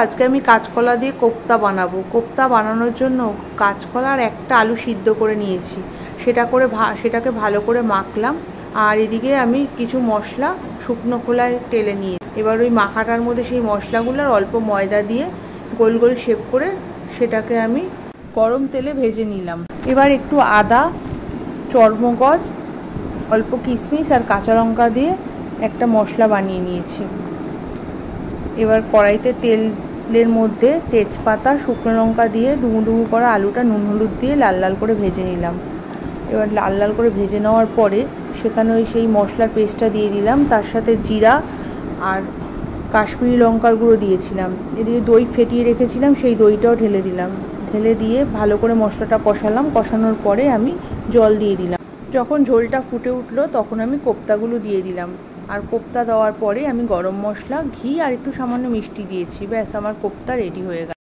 আজকে আমি কাঁচকলা দিয়ে কোপ্তা বানাবো। কোপ্তা বানানোর জন্য কাঁচকলা আর একটা আলু সিদ্ধ করে নিয়েছি, সেটাকে ভালো করে মাখলাম। আর এদিকে আমি কিছু মশলা শুকনো খোলায় তেলে নিয়ে, এবার ওই মাখাটার মধ্যে সেই মশলাগুলো আর অল্প ময়দা দিয়ে গোল গোল শেপ করে সেটাকে আমি গরম তেলে ভেজে নিলাম। এবার একটু আদা, চর্মগজ, অল্প কিশমিশ আর কাঁচা লঙ্কা দিয়ে একটা মশলা বানিয়ে নিয়েছি। এবার কড়াইতে তেলের মধ্যে তেজপাতা, শুকনো লঙ্কা দিয়ে ডুমো ডুমো করা আলুটা নুন হলুদ দিয়ে লাল লাল করে ভেজে নিলাম। এবার লাল লাল করে ভেজে নেওয়ার পরে সেখানে ওই সেই মশলার পেস্টটা দিয়ে দিলাম, তার সাথে জিরা আর কাশ্মীরি লঙ্কার গুঁড়ো দিয়েছিলাম। এদিকে দই ফেটিয়ে রেখেছিলাম, সেই দইটাও ঢেলে দিলাম। ঢেলে দিয়ে ভালো করে মশলাটা কষালাম। কষানোর পরে আমি জল দিয়ে দিলাম। যখন ঝোলটা ফুটে উঠলো তখন আমি কোপ্তাগুলো দিয়ে দিলাম। আর কোপ্তা দেওয়ার পরে আমি গরম মশলা, ঘি আর একটু সামান্য মিষ্টি দিয়েছি। ব্যাস, আমার কোপ্তা রেডি হয়ে গেল।